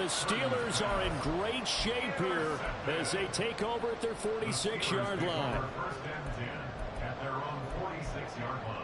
the Steelers are in great shape here as they take over at their 46-yard line. First and 10 at their own 46-yard line.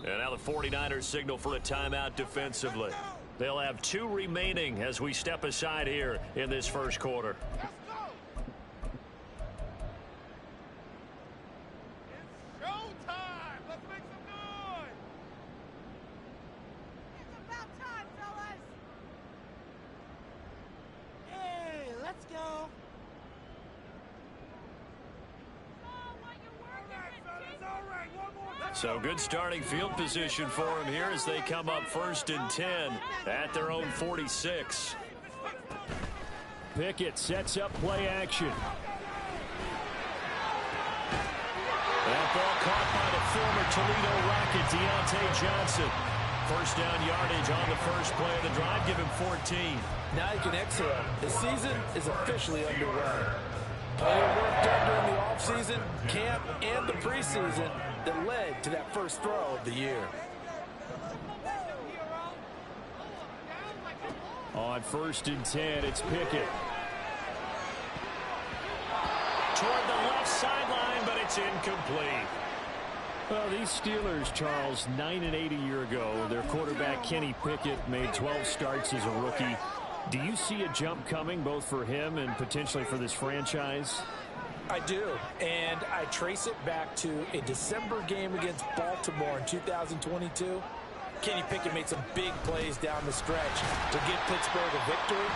And now the 49ers signal for a timeout defensively. They'll have 2 remaining as we step aside here in this first quarter. So good starting field position for him here as they come up 1st and 10 at their own 46. Pickett sets up play action. That ball caught by the former Toledo Rocket, Deontay Johnson. First down yardage on the first play of the drive, give him 14. Now you can exhale. The season is officially underway. Plenty of work done during the offseason, camp, and the preseason that led to that first throw of the year. On 1st and 10, it's Pickett. Toward the left sideline, but it's incomplete. Well, these Steelers, Charles, 9-8 a year ago. Their quarterback, Kenny Pickett, made 12 starts as a rookie. Do you see a jump coming, both for him and potentially for this franchise? I do, and I trace it back to a December game against Baltimore in 2022. Kenny Pickett made some big plays down the stretch to give Pittsburgh a victory.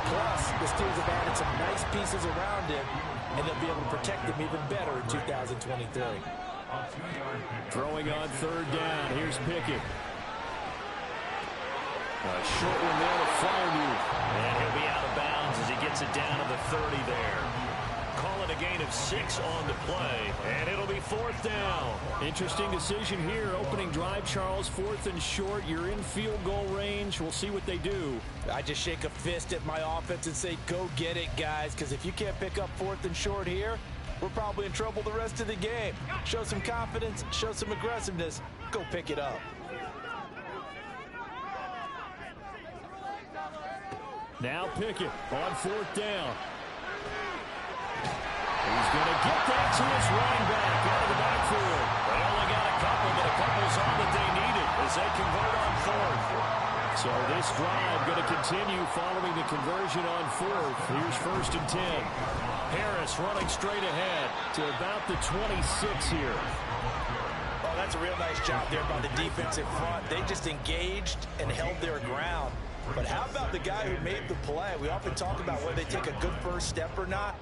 Plus, the Steelers have added some nice pieces around him, and they'll be able to protect them even better in 2023. Throwing on 3rd down, here's Pickett. A short one there to Farmview. And he'll be out of bounds as he gets it down to the 30 there. Call it a gain of 6 on the play, and it'll be 4th down. Interesting decision here. Opening drive, Charles, 4th and short. You're in field goal range. We'll see what they do. I just shake a fist at my offense and say, go get it, guys, because if you can't pick up 4th and short here, we're probably in trouble the rest of the game. Show some confidence, show some aggressiveness, go pick it up. Now Pickett on 4th down. He's going to get that to his running back out of the backfield. They only got a couple, but a couple's all that they needed as they convert on 4th. So this drive going to continue following the conversion on 4th. Here's 1st and 10. Harris running straight ahead to about the 26 here. Oh, that's a real nice job there by the defensive front. They just engaged and held their ground. But how about the guy who made the play? We often talk about whether they take a good first step or not.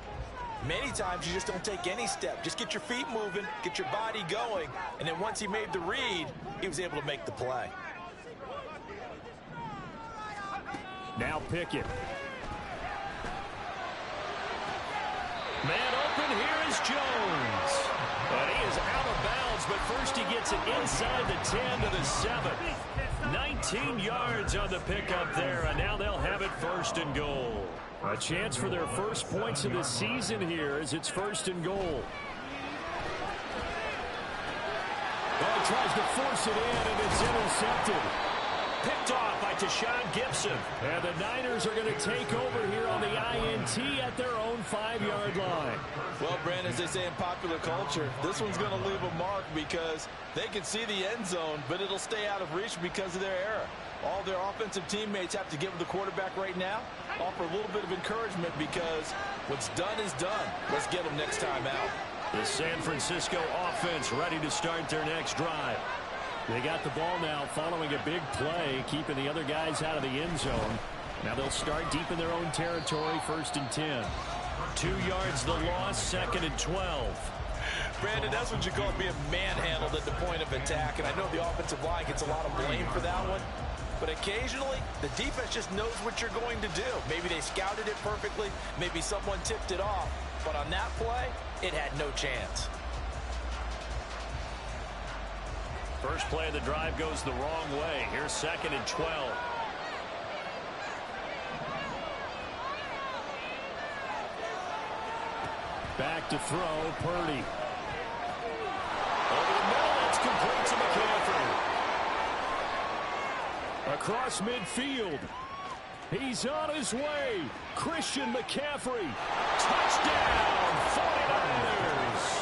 Many times you just don't take any step. Just get your feet moving, get your body going, and then once he made the read, he was able to make the play. Now Pickett. Man open, here is Jones. And he is out of bounds, but first he gets it inside the 10 to the 7. 19 yards on the pickup there, and now they'll have it 1st and goal. A chance for their first points of the season here as it's 1st and goal. Well, tries to force it in, and it's intercepted. Picked off by Tashawn Gibson. And the Niners are going to take over here on the INT at their own 5-yard line. Well, Brandon, as they say in popular culture, this one's going to leave a mark because they can see the end zone, but it'll stay out of reach because of their error. All their offensive teammates have to give the quarterback right now, offer a little bit of encouragement because what's done is done. Let's get them next time out. The San Francisco offense ready to start their next drive. They got the ball now following a big play, keeping the other guys out of the end zone. Now they'll start deep in their own territory, 1st and 10. 2 yards the loss, 2nd and 12. Brandon, that's what you call being manhandled at the point of attack, and I know the offensive line gets a lot of blame for that one. But occasionally, the defense just knows what you're going to do. Maybe they scouted it perfectly. Maybe someone tipped it off. But on that play, it had no chance. First play of the drive goes the wrong way. Here's 2nd and 12. Back to throw, Purdy. Over the middle, it's complete to McCaffrey. Across midfield. He's on his way. Christian McCaffrey. Touchdown, 49ers.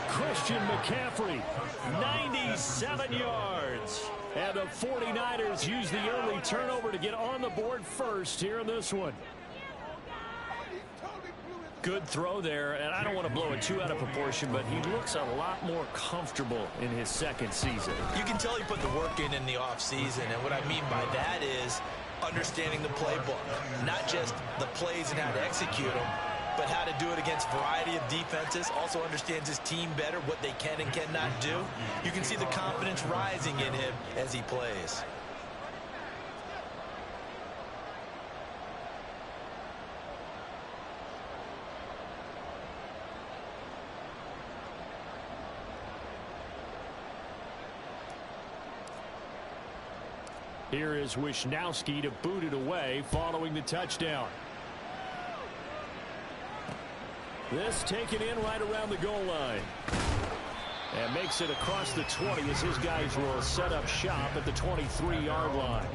Christian McCaffrey, 97 yards. And the 49ers use the early turnover to get on the board first here in this one. Good throw there, and I don't want to blow it too out of proportion, but he looks a lot more comfortable in his 2nd season. You can tell he put the work in the offseason, and what I mean by that is understanding the playbook, not just the plays and how to execute them, but how to do it against a variety of defenses. Also understands his team better, what they can and cannot do. You can see the confidence rising in him as he plays. Here is Wisnowski to boot it away following the touchdown. This taken in right around the goal line. And makes it across the 20 as his guys will set up shop at the 23-yard line.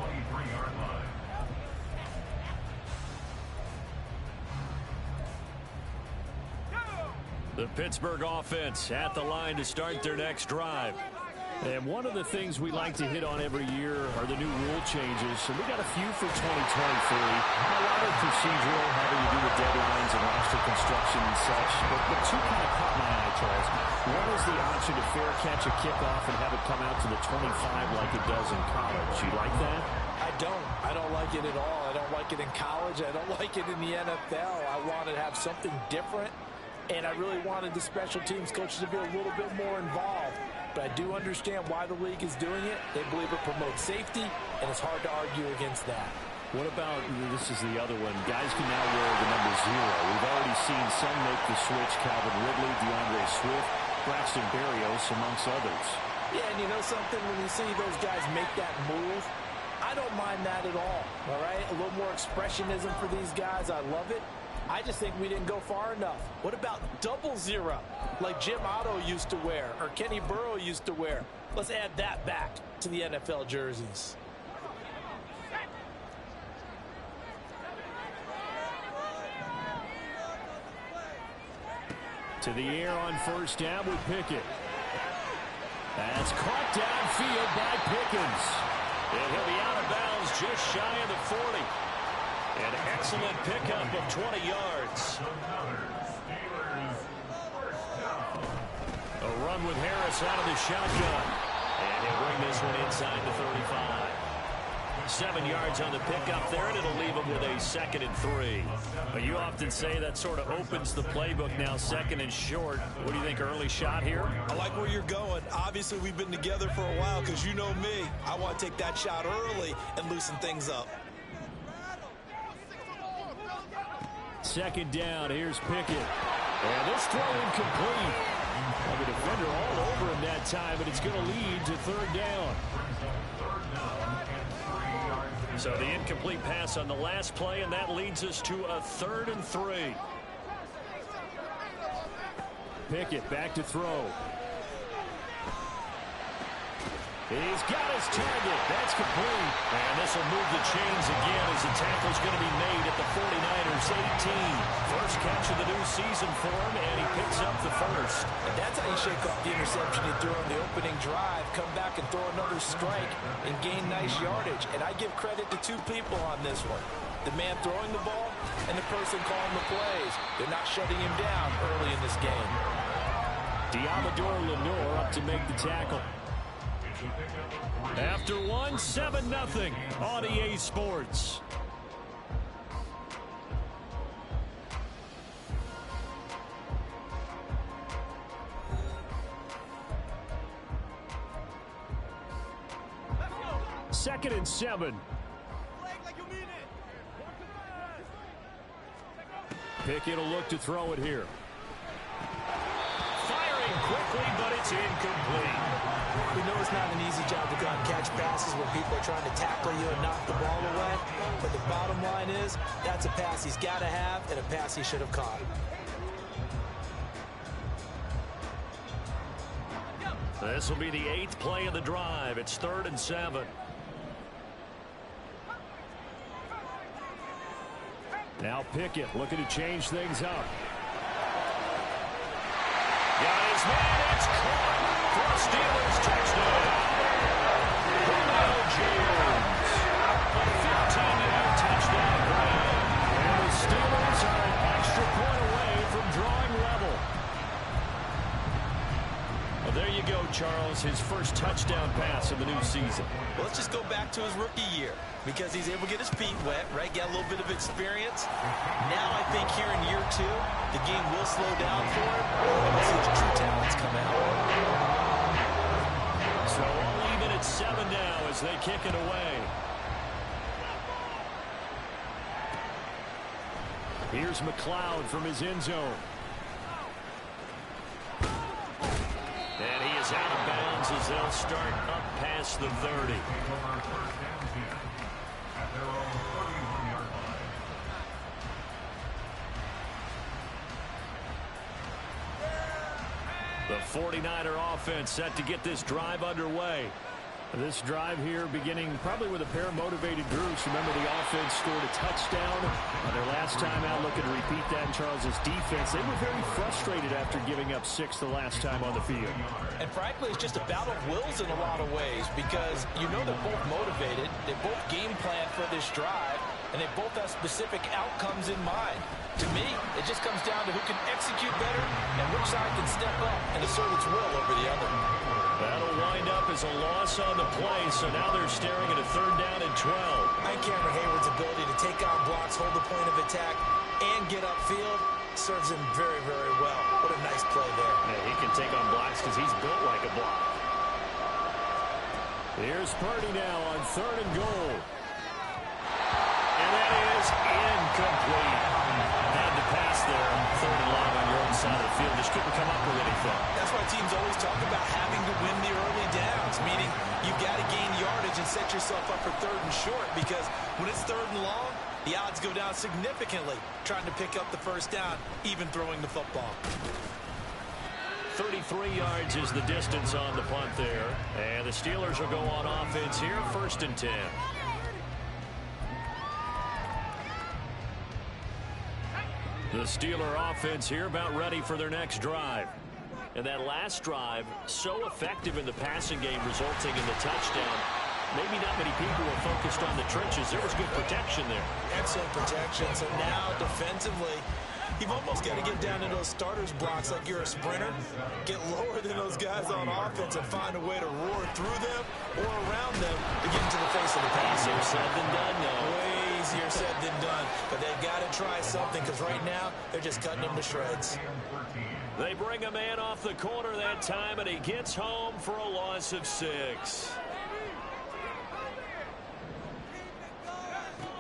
The Pittsburgh offense at the line to start their next drive. And one of the things we like to hit on every year are the new rule changes. And we got a few for 2023. A lot of procedural, having to do with deadlines and roster construction and such. But two kind of caught my eye, Charles. One is the option to fair catch a kickoff and have it come out to the 25 like it does in college. You like that? I don't. I don't like it at all. I don't like it in college. I don't like it in the NFL. I want to have something different. And I really wanted the special teams coaches to be a little bit more involved. But I do understand why the league is doing it. They believe it promotes safety, and it's hard to argue against that. What about, this is the other one, guys can now wear the number 0. We've already seen some make the switch, Calvin Ridley, DeAndre Swift, Braxton Berrios, amongst others. Yeah, and you know something, when you see those guys make that move, I don't mind that at all right? A little more expressionism for these guys. I love it. I just think we didn't go far enough. What about 00, like Jim Otto used to wear or Kenny Burrow used to wear? Let's add that back to the NFL jerseys. To the air on 1st down with Pickett. That's caught downfield by Pickens. And he'll be out of bounds just shy of the 40. An excellent pickup of 20 yards. A run with Harris out of the shotgun. And he'll bring this one inside the 35. 7 yards on the pickup there, and it'll leave him with a 2nd and 3. But you often say that sort of opens the playbook now, 2nd and short. What do you think, early shot here? I like where you're going. Obviously, we've been together for a while because you know me. I want to take that shot early and loosen things up. 2nd down, here's Pickett. And this throw incomplete. Well, the defender all over him that time, but it's going to lead to 3rd down. So the incomplete pass on the last play, and that leads us to a 3rd and 3. Pickett back to throw. He's got his target. That's complete. And this will move the chains again as the tackle's going to be made at the 49ers 18. First catch of the new season for him, and he picks up the first. And that's how you shake off the interception you threw on the opening drive, come back and throw another strike and gain nice yardage. And I give credit to two people on this one. The man throwing the ball and the person calling the plays. They're not shutting him down early in this game. Diamador Lenore up to make the tackle. After one, 7-0 on EA Sports. Second and 7. Pickett will look to throw it here. Firing quickly, but it's incomplete. We know it's not an easy job to go out and catch passes where people are trying to tackle you and knock the ball away. But the bottom line is, that's a pass he's got to have and a pass he should have caught. This will be the 8th play of the drive. It's 3rd and 7. Now Pickett looking to change things up. Got his man, it's caught for a Steelers touchdown. Romeo Jones, a 15-yard touchdown grab. And the Steelers are an extra point away from drawing level. Well, there you go, Charles, his first touchdown pass of the new season. Well, let's just go back to his rookie year because he's able to get his feet wet, right? Get a little bit of experience. Now I think here in year 2, the game will slow down for him, and we'll see his true talents come out. So all even at 7 now as they kick it away. Here's McLeod from his end zone. And he is out of bounds as they'll start up past the 30. The 49er offense set to get this drive underway. This drive here beginning probably with a pair of motivated groups. Remember, the offense scored a touchdown on their last time out. Looking to repeat that in Charles's defense. They were very frustrated after giving up 6 the last time on the field. And frankly, it's just a battle of wills in a lot of ways because you know they're both motivated. They both game plan for this drive, and they both have specific outcomes in mind. To me, it just comes down to who can execute better and which side can step up and assert its will over the other. That'll wind up as a loss on the play, so now they're staring at a 3rd down and 12. And Cameron Hayward's ability to take on blocks, hold the point of attack, and get upfield serves him very, very well. What a nice play there. Yeah, he can take on blocks because he's built like a block. Here's Purdy now on 3rd and goal. And that is incomplete. Had to pass there, 3rd and long on your own side of the field. Just couldn't come up with anything. That's why teams always talk about having to win the early downs, meaning you've got to gain yardage and set yourself up for 3rd and short, because when it's 3rd and long, the odds go down significantly trying to pick up the first down, even throwing the football. 33 yards is the distance on the punt there. And the Steelers will go on offense here, 1st and 10. The Steeler offense here about ready for their next drive. And that last drive, so effective in the passing game, resulting in the touchdown. Maybe not many people were focused on the trenches. There was good protection there. Excellent protection. So now defensively, you've almost got to get down to those starters blocks like you're a sprinter. Get lower than those guys on offense and find a way to roar through them or around them to get into the face of the pass. Easier said than done, though. Way easier said than done. But they've got to try something because right now they're just cutting them to shreds. They bring a man off the corner that time, and he gets home for a loss of 6.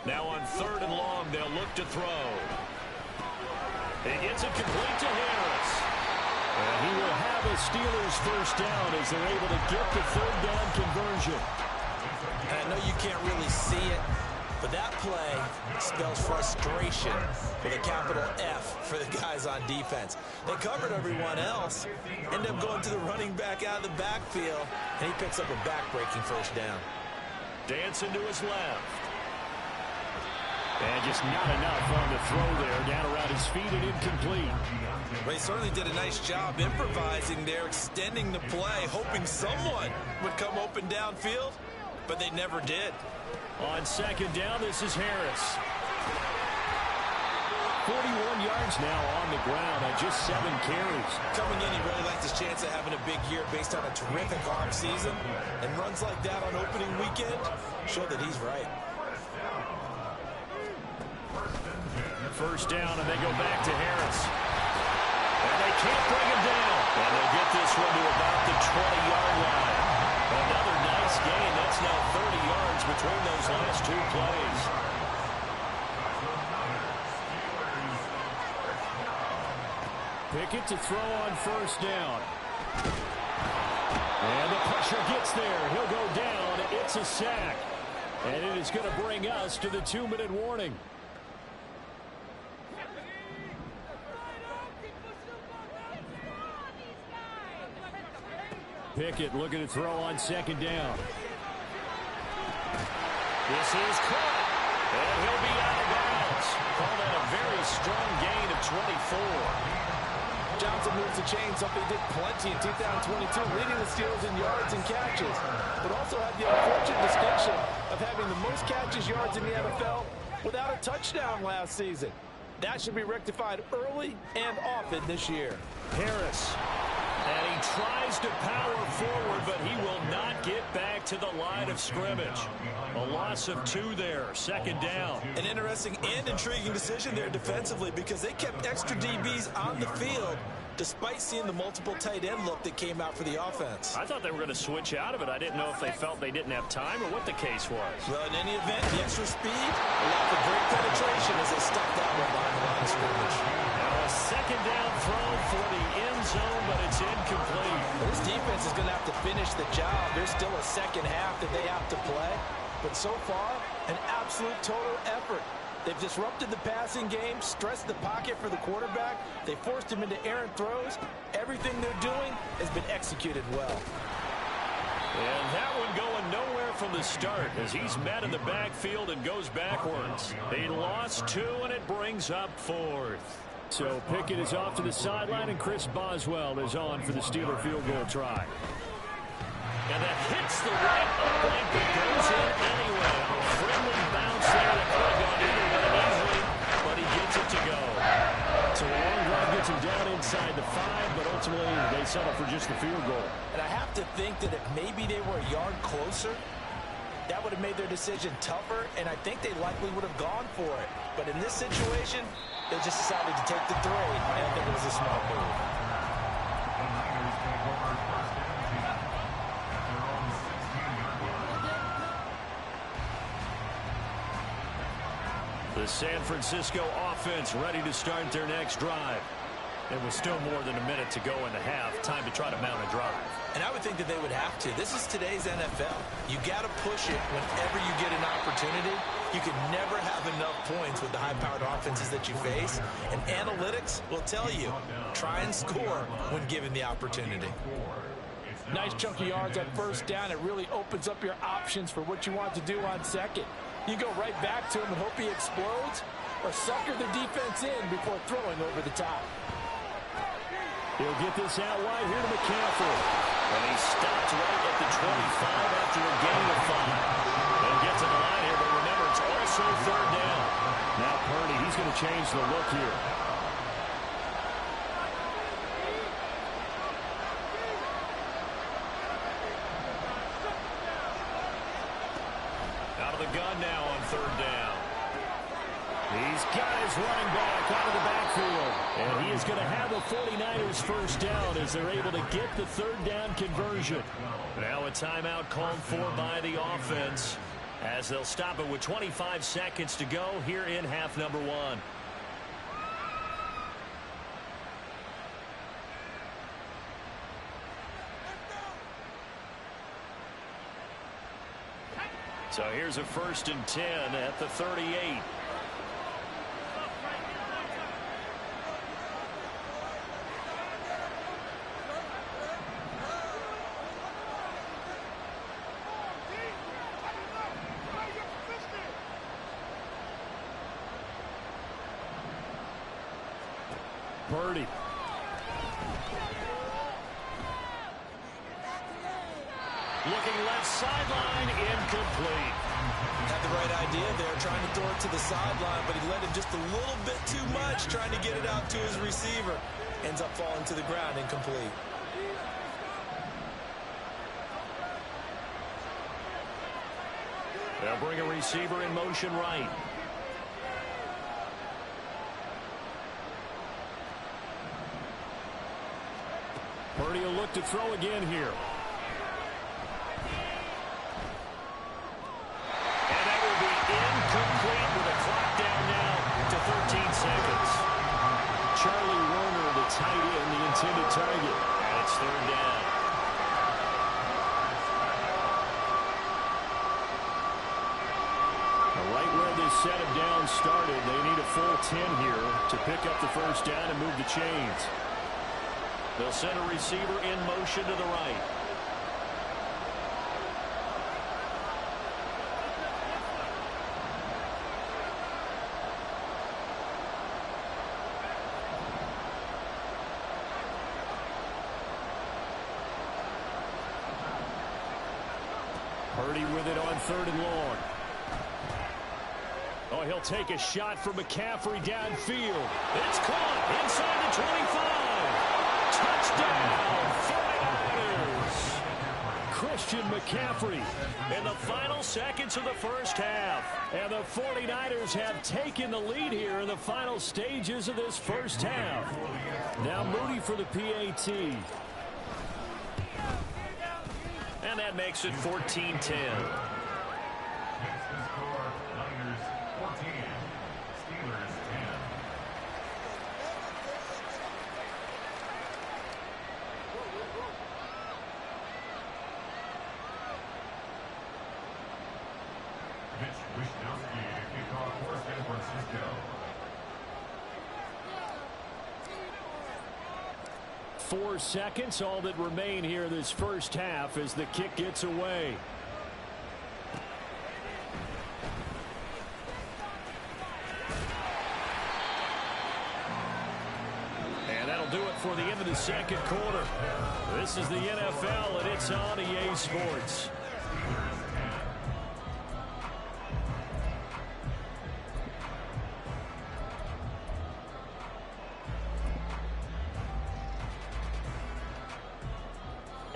Now on 3rd and long, they'll look to throw. He gets it complete to Harris. And he will have a Steelers first down as they're able to get the 3rd down conversion. And I know you can't really see it, But that play spells frustration with a capital F for the guys on defense. They covered everyone else, end up going to the running back out of the backfield, and he picks up a back-breaking first down. Dancing to his left. And just not enough on the throw there. Down around his feet and incomplete. Well, he certainly did a nice job improvising there, extending the play, hoping someone would come open downfield, but they never did. On second down, this is Harris. 41 yards now on the ground on just 7 carries. Coming in, he really liked his chance of having a big year based on a terrific offseason. And runs like that on opening weekend show that he's right. First down, and they go back to Harris. And they can't bring him down. And they get this one to about the 20-yard line. Another nice gain. That's now 30 yards between those last 2 plays. Pickett to throw on first down. And the pressure gets there. He'll go down. It's a sack. And it is going to bring us to the 2-minute warning. Pickett looking to throw on second down. This is caught. And he'll be out of bounds. Call that a very strong gain of 24. Johnson moves the chain, something he did plenty in 2022, leading the Steelers in yards and catches, but also had the unfortunate distinction of having the most catches yards in the NFL without a touchdown last season. That should be rectified early and often this year. Harris. And he tries to power forward, but he will not get back to the line of scrimmage. A loss of 2 there, second down. An interesting and intriguing decision there defensively because they kept extra DBs on the field despite seeing the multiple tight end look that came out for the offense. I thought they were going to switch out of it. I didn't know if they felt they didn't have time or what the case was. Well, in any event, the extra speed allowed for great penetration as they stuck that one behind the line of scrimmage. Now a second down throw for the end zone, but it's incomplete. Well, this defense is going to have to finish the job. There's still a second half that they have to play. But so far, an absolute total effort. They've disrupted the passing game, stressed the pocket for the quarterback. They forced him into errant throws. Everything they're doing has been executed well. And that one going nowhere from the start as he's met in the backfield and goes backwards. He lost 2, and it brings up 4th. So Pickett is off to the sideline, and Chris Boswell is on for the Steeler field goal try. And that hits the right upright, but goes in anyway. A friendly bounce there that could have gone either way easily, but he gets it to go. So a long drive gets him down inside the 5, but ultimately they settle for just the field goal. And I have to think that if maybe they were a yard closer, that would have made their decision tougher, and I think they likely would have gone for it. But in this situation, they just decided to take the 3, and I think it was a smart move. The San Francisco offense ready to start their next drive. And with still more than a minute to go in the half, time to try to mount a drive. And I would think that they would have to. This is today's NFL. You got to push it whenever you get an opportunity. You can never have enough points with the high-powered offenses that you face. And analytics will tell you, try and score when given the opportunity. Nice chunk of yards on first down. It really opens up your options for what you want to do on second. You go right back to him and hope he explodes, or sucker the defense in before throwing over the top. He'll get this out wide here to McCaffrey. And he stops right at the 25 after a gain of 5. They'll get to the line here, but remember, it's also third down. Now Purdy, he's going to change the look here. Out of the gun now on third down. He's got his running back out of the backfield. And he is going to have the 49ers first down as they're able to get the third down conversion. Now a timeout called for by the offense as they'll stop it with 25 seconds to go here in half number 1. So here's a 1st and 10 at the 38. Purdy. Looking left sideline, incomplete. Had the right idea there, trying to throw it to the sideline, but he let him just a little bit too much, trying to get it out to his receiver. Ends up falling to the ground, incomplete. They'll bring a receiver in motion right. Purdy will look to throw again here. And that will be incomplete with a clock down now to 13 seconds. Charlie Warner, the tight end, the intended target. And it's 3rd down. Right where this set of downs started, they need a full 10 here to pick up the 1st down and move the chains. They'll send a receiver in motion to the right. Purdy with it on 3rd and long. Oh, he'll take a shot for McCaffrey downfield. It's caught inside the 25. Touchdown, 49ers. Christian McCaffrey in the final seconds of the 1st half. And the 49ers have taken the lead here in the final stages of this 1st half. Now Moody for the PAT. And that makes it 14-10. Kickoff for San Francisco. 4 seconds, all that remain here this 1st half as the kick gets away. And that'll do it for the end of the 2nd quarter. This is the NFL, and it's on EA Sports.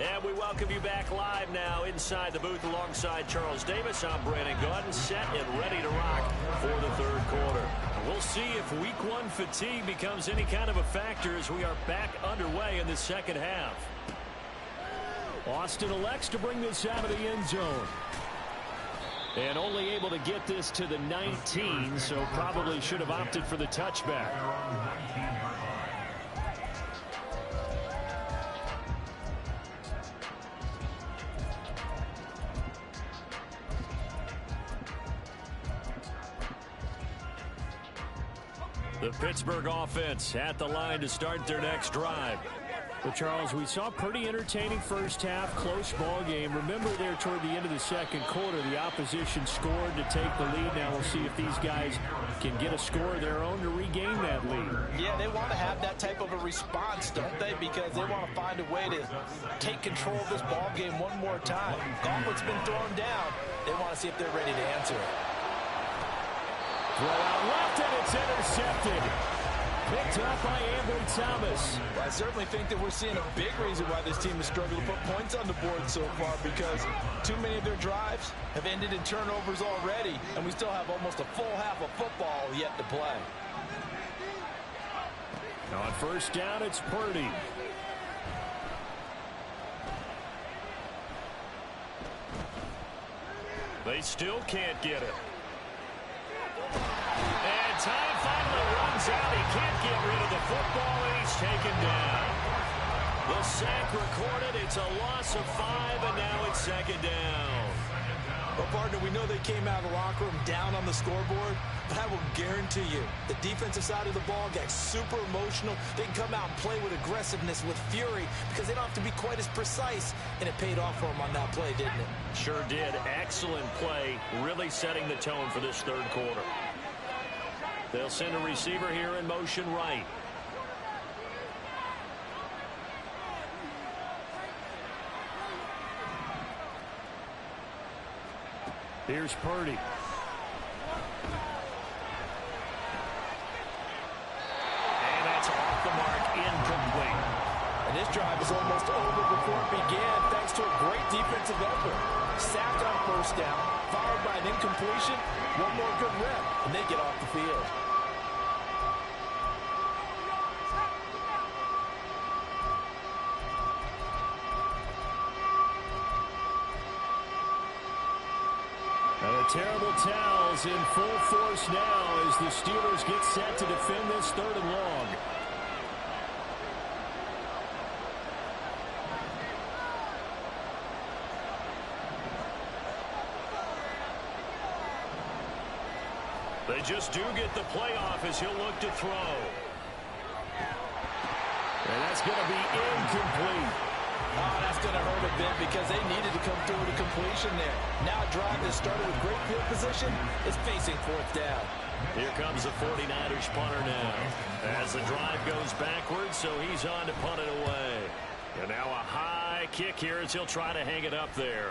And we welcome you back live now inside the booth alongside Charles Davis. I'm Brandon Gaudin, set and ready to rock for the 3rd quarter. We'll see if Week 1 fatigue becomes any kind of a factor as we are back underway in the 2nd half. Austin elects to bring this out of the end zone. And only able to get this to the 19, so probably should have opted for the touchback. The Pittsburgh offense at the line to start their next drive. But, Charles, we saw a pretty entertaining 1st half, close ball game. Remember there toward the end of the 2nd quarter, the opposition scored to take the lead. Now we'll see if these guys can get a score of their own to regain that lead. Yeah, they want to have that type of a response, don't they? Because they want to find a way to take control of this ball game one more time. Gauntlet's been thrown down. They want to see if they're ready to answer it. Throw out left, and it's intercepted. Picked up by Ambry Thomas. Well, I certainly think that we're seeing a big reason why this team has struggled to put points on the board so far, because too many of their drives have ended in turnovers already, and we still have almost a full half of football yet to play. On 1st down, it's Purdy. They still can't get it. And time finally runs out. He can't get rid of the football, and he's taken down. The sack recorded. It's a loss of 5, and now it's 2nd down. Well, partner, we know they came out of the locker room down on the scoreboard, but I will guarantee you the defensive side of the ball got super emotional. They can come out and play with aggressiveness, with fury, because they don't have to be quite as precise, and it paid off for them on that play, didn't it? Sure did. Excellent play, really setting the tone for this third quarter. They'll send a receiver here in motion right. Here's Purdy. And that's off the mark, incomplete. And this drive is almost over before it began, thanks to a great defensive effort. Sacked on first down, followed by an incompletion, one more good rep, and they get off the field. The terrible towels in full force now as the Steelers get set to defend this third and long. They just do get the playoff as he'll look to throw. And that's going to be incomplete. Oh, that's going to hurt a bit because they needed to come through with a completion there. Now a drive that started with great field position is facing fourth down. Here comes the 49ers punter now. As the drive goes backwards, so he's on to punt it away. And now a high kick here as he'll try to hang it up there.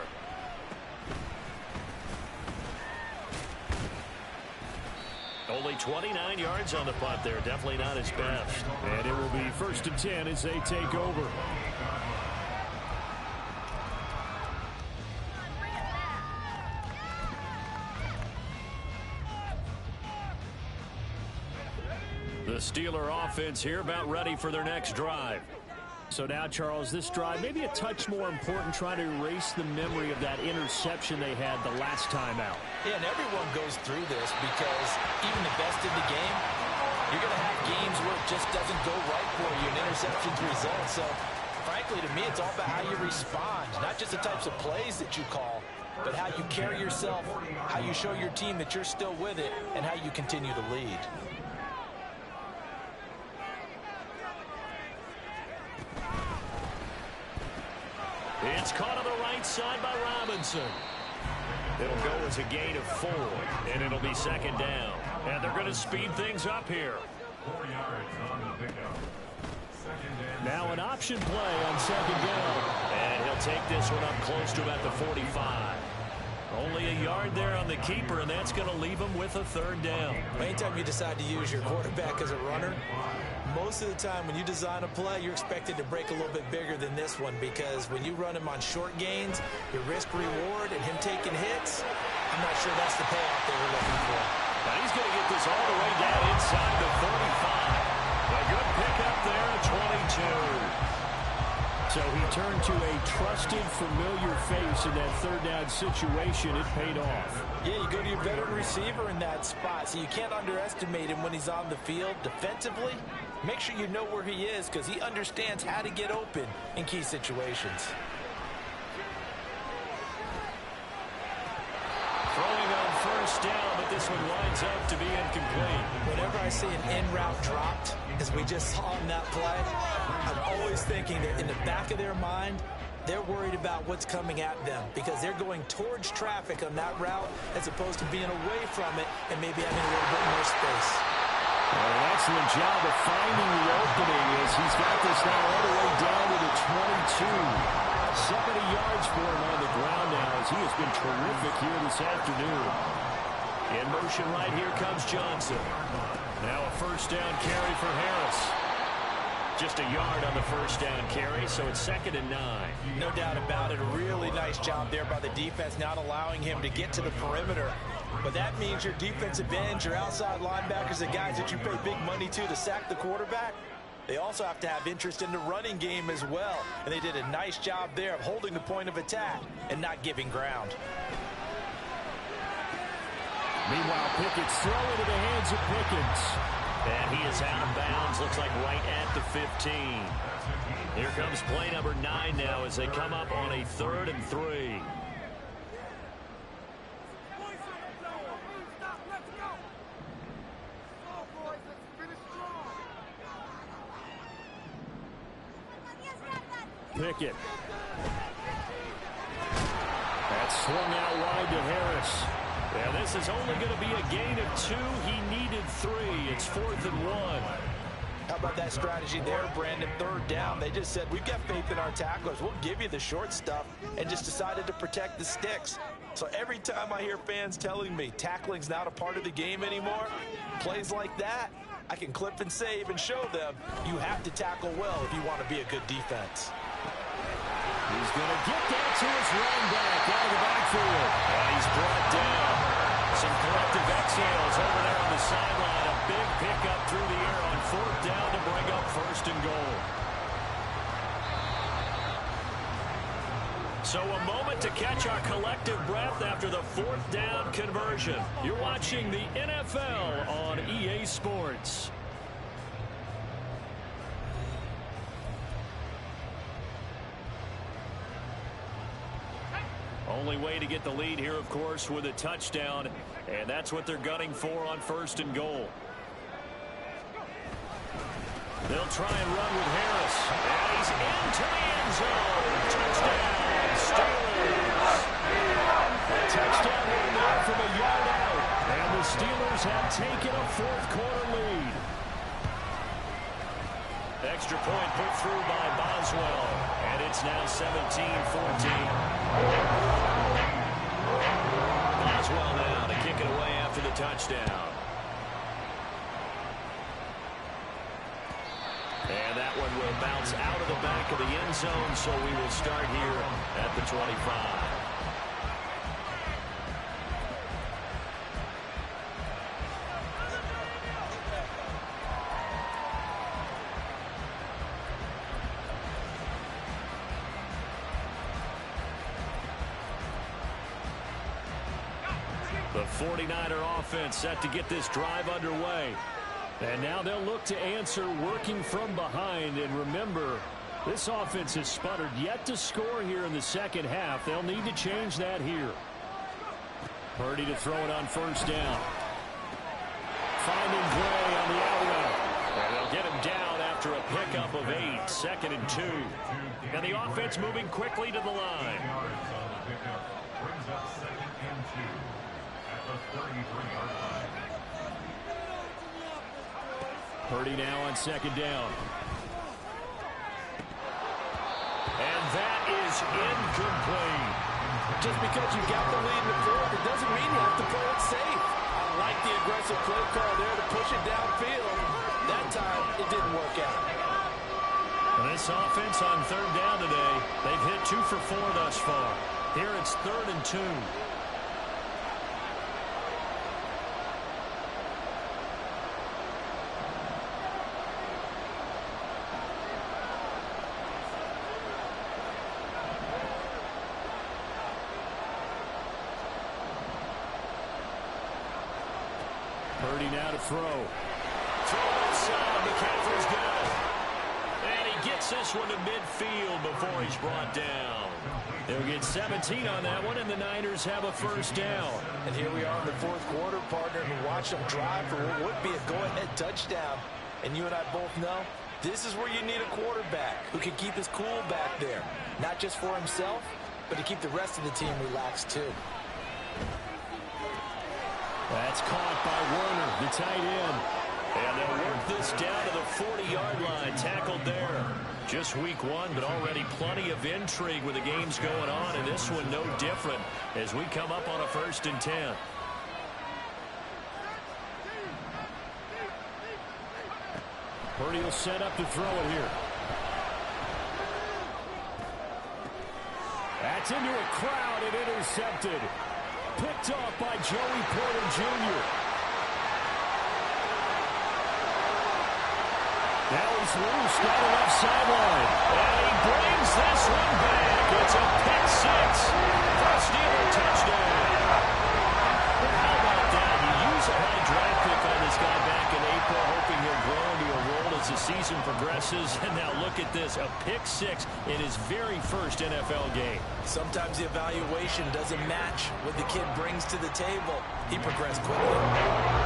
Only 29 yards on the punt there. Definitely not his best. And it will be 1st and 10 as they take over. The Steeler offense here about ready for their next drive. So now, Charles, this drive maybe a touch more important, trying to erase the memory of that interception they had the last time out. Yeah, and everyone goes through this because even the best in the game, you're going to have games where it just doesn't go right for you and interceptions result. So, frankly, to me, it's all about how you respond, not just the types of plays that you call, but how you carry yourself, how you show your team that you're still with it, and how you continue to lead. It's caught on the right side by Robinson. It'll go as a gain of 4, and it'll be 2nd down. And they're going to speed things up here. 4 yards on the pickup. Now an option play on 2nd down. And he'll take this one up close to about the 45. Only a yard there on the keeper, and that's going to leave him with a 3rd down. Anytime you decide to use your quarterback as a runner, most of the time when you design a play, you're expected to break a little bit bigger than this one, because when you run him on short gains, your risk-reward and him taking hits, I'm not sure that's the payoff they were looking for. Now he's going to get this all the way down inside the 45. A good pickup there at 22. So he turned to a trusted, familiar face in that 3rd down situation. It paid off. Yeah, you go to your veteran receiver in that spot, so you can't underestimate him when he's on the field defensively. Make sure you know where he is, because he understands how to get open in key situations. Throwing on 1st down, but this one winds up to be incomplete. Whenever I see an in route dropped, as we just saw in that play, I'm always thinking that in the back of their mind, they're worried about what's coming at them, because they're going towards traffic on that route as opposed to being away from it and maybe having a little bit more space. Well, an excellent job of finding the opening as he's got this now all the way down to the 22. 70 yards for him on the ground now as he has been terrific here this afternoon. In motion right, here comes Johnson. Now a 1st down carry for Harris. Just a yard on the 1st down carry, so it's 2nd and 9. No doubt about it. A really nice job there by the defense, not allowing him to get to the perimeter. But that means your defensive ends, your outside linebackers, the guys that you pay big money to sack the quarterback, they also have to have interest in the running game as well. And they did a nice job there of holding the point of attack and not giving ground. Meanwhile, Pickett's throw into the hands of Pickens. And he is out of bounds, looks like right at the 15. Here comes play number 9 now as they come up on a 3rd and 3. Pickett. That's swung out wide to Harris. Yeah, this is only going to be a gain of 2. He needed 3. It's 4th and 1. How about that strategy there, Brandon? 3rd down. They just said, we've got faith in our tacklers. We'll give you the short stuff, and just decided to protect the sticks. So every time I hear fans telling me tackling's not a part of the game anymore, plays like that, I can clip and save and show them you have to tackle well if you want to be a good defense. He's going to get that to his running back out of the backfield. And he's brought down. Some collective exhales over there on the sideline. A big pickup through the air on 4th down to bring up 1st and goal. So a moment to catch our collective breath after the 4th down conversion. You're watching the NFL on EA Sports. Only way to get the lead here, of course, with a touchdown, and that's what they're gunning for on 1st and goal. They'll try and run with Harris. And he's into the end zone. Touchdown, Steelers. A touchdown run there from a yard out. And the Steelers have taken a 4th quarter lead. Extra point put through by Boswell. And it's now 17-14. Boswell now to kick it away after the touchdown. And that one will bounce out of the back of the end zone, so we will start here at the 25. The 49er offense set to get this drive underway. And now they'll look to answer working from behind. And remember, this offense has sputtered yet to score here in the second half. They'll need to change that here. Purdy to throw it on 1st down. Finding Gray on the out route. And they'll get him down after a pickup of 8. 2nd and 2. And the offense moving quickly to the line. Brings up 2nd and 2 at the 33-yard line. Purdy now on 2nd down. And that is incomplete. Just because you got the lead in the 4th, it doesn't mean you have to play it safe. I like the aggressive play call there to push it downfield. That time, it didn't work out. This offense on 3rd down today, they've hit 2 for 4 thus far. Here it's 3rd and 2. Purdy now to throw. Throw inside. McCaffrey's good. And he gets this one to midfield before he's brought down. They'll get 17 on that one, and the Niners have a 1st down. And here we are in the 4th quarter, partner, who watched them drive for what would be a go-ahead touchdown. And you and I both know this is where you need a quarterback who can keep his cool back there. Not just for himself, but to keep the rest of the team relaxed too. That's caught by Werner, the tight end. And they'll work this down to the 40-yard line. Tackled there. Just week 1, but already plenty of intrigue with the games going on. And this one no different as we come up on a 1st and 10. Purdy will set up to throw it here. That's into a crowd and intercepted. Picked off by Joey Porter Jr. Now he's loose down the left sideline. And he brings this one back. It's a pick 6 for a Steeler touchdown. Well, how about that? You use a high draft pick on this guy back in April, hoping he'll grow into a role as the season progresses. And now look at this, a pick 6 in his very first NFL game. Sometimes the evaluation doesn't match what the kid brings to the table. He progressed quickly.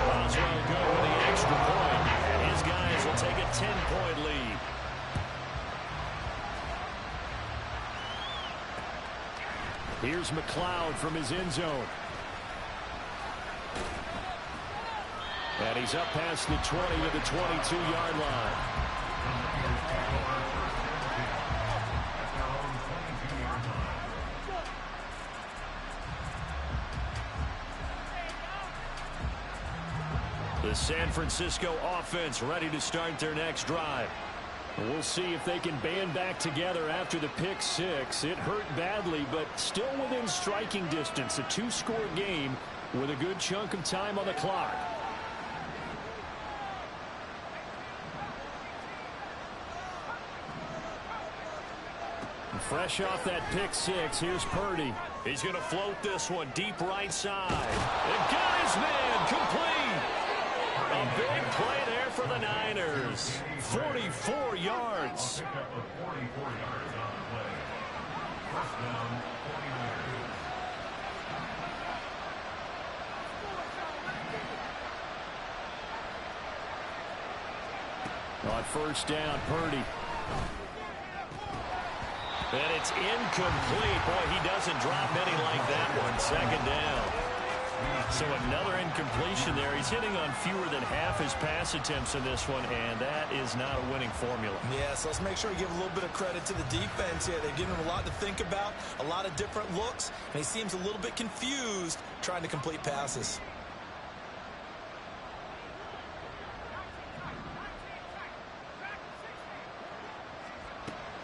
Boswell go with the extra point. And his guys will take a 10-point lead. Here's McLeod from his end zone. And he's up past the 20 to the 22-yard line. The San Francisco offense ready to start their next drive. We'll see if they can band back together after the pick six. It hurt badly, but still within striking distance. A two-score game with a good chunk of time on the clock. Fresh off that pick six, here's Purdy. He's going to float this one deep right side. And got his man complete. A big play there for the Niners. 44 yards. On first down, Purdy. And it's incomplete. Boy, he doesn't drop many like that one. Second down. So another incompletion there. He's hitting on fewer than half his pass attempts in this one, and that is not a winning formula. Yeah, so let's make sure we give a little bit of credit to the defense here. They're giving him a lot to think about, a lot of different looks, and he seems a little bit confused trying to complete passes.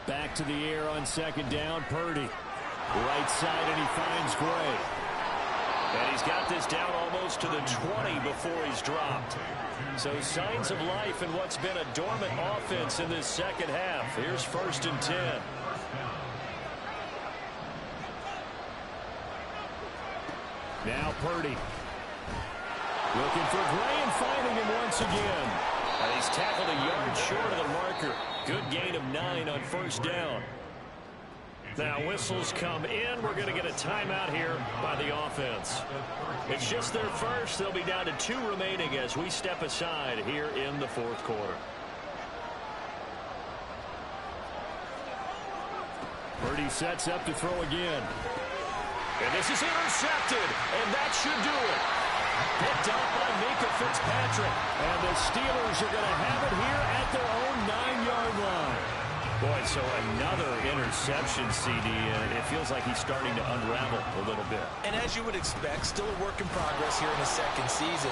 Back to the air on second down, Purdy. Right side, and he finds Gray. And he's got this down almost to the 20 before he's dropped. So signs of life in what's been a dormant offense in this second half. Here's first and 10. Now Purdy. Looking for Gray and finding him once again. And he's tackled a yard short of the marker. Good gain of 9 on first down. Now whistles come in. We're going to get a timeout here by the offense. It's just their first. They'll be down to 2 remaining as we step aside here in the fourth quarter. Purdy sets up to throw again. And this is intercepted. And that should do it. Picked up by Minka Fitzpatrick. And the Steelers are going to have it here at their own 9-yard line. Boy, so another interception, CD, and it feels like he's starting to unravel a little bit. And as you would expect, still a work in progress here in his second season.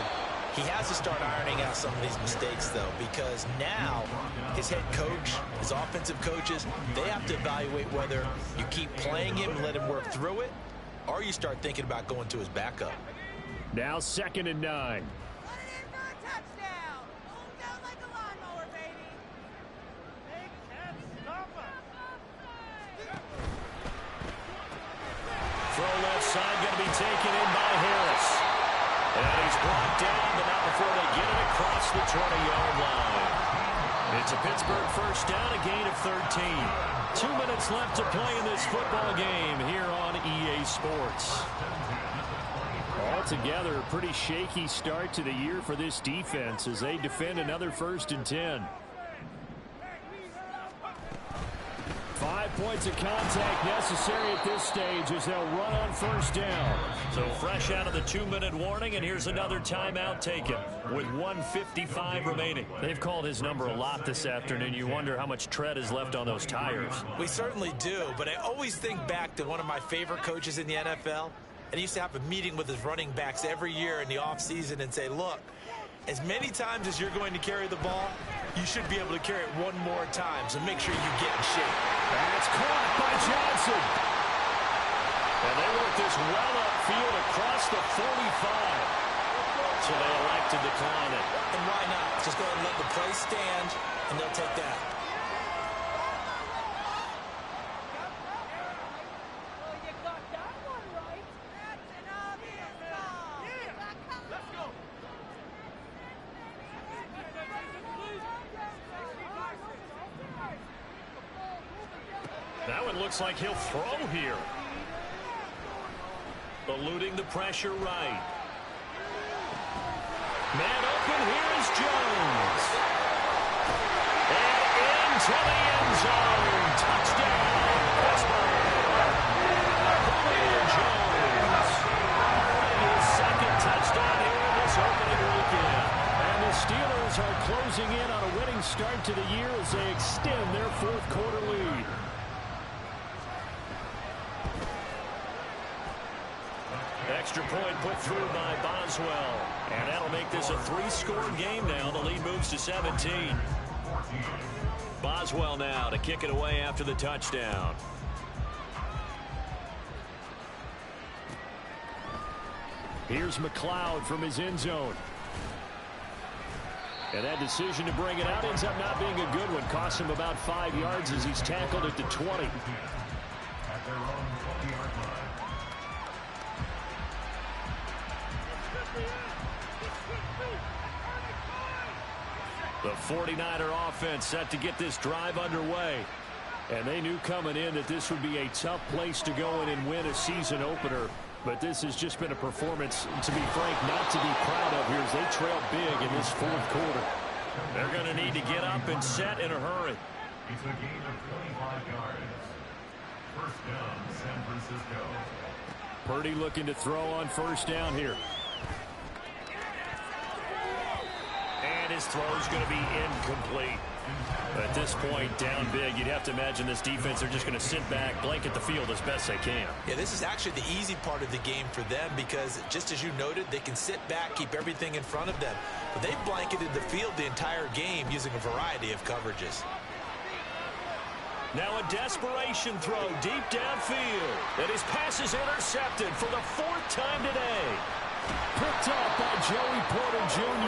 He has to start ironing out some of these mistakes, though, because now his head coach, his offensive coaches, they have to evaluate whether you keep playing him and let him work through it, or you start thinking about going to his backup. Now second and 9. Throw left side, going to be taken in by Harris. And he's brought down, but not before they get it across the 20-yard line. It's a Pittsburgh first down, a gain of 13. 2 minutes left to play in this football game here on EA Sports. Altogether, a pretty shaky start to the year for this defense as they defend another first and 10. 5 points of contact necessary at this stage as they'll run on first down. So fresh out of the 2-minute warning, and here's another timeout taken with 1:55 remaining. They've called his number a lot this afternoon. You wonder how much tread is left on those tires. We certainly do, but I always think back to one of my favorite coaches in the NFL. And he used to have a meeting with his running backs every year in the offseason and say, look, as many times as you're going to carry the ball, you should be able to carry it one more time, so make sure you get in shape. That's caught by Johnson. And they work this well upfield across the 45. So they elect to decline it. And why not? Just go ahead and let the play stand, and they'll take that. That one looks like he'll throw here. Eluding the pressure right. Man open, here is Jones. And into the end zone. Touchdown, Pittsburgh. the Steelers are closing in on a winning start to the year as they extend their fourth quarter lead. Extra point put through by Boswell. And that'll make this a 3-score game now. The lead moves to 17. Boswell now to kick it away after the touchdown. Here's McLeod from his end zone. And that decision to bring it out ends up not being a good one. Costs him about 5 yards as he's tackled at the 20. At their own 20-yard line. The 49er offense set to get this drive underway. And they knew coming in that this would be a tough place to go in and win a season opener. But this has just been a performance, to be frank, not to be proud of here as they trail big in this fourth quarter. They're going to need to get up and set in a hurry. It's a gain of 25 yards. First down, San Francisco. Purdy looking to throw on first down here. And his throw is going to be incomplete. At this point, down big, you'd have to imagine this defense, they're just going to sit back, blanket the field as best they can. Yeah, this is actually the easy part of the game for them because, just as you noted, they can sit back, keep everything in front of them. But they've blanketed the field the entire game using a variety of coverages. Now a desperation throw deep downfield. And his pass is intercepted for the 4th time today. Picked off by Joey Porter Jr.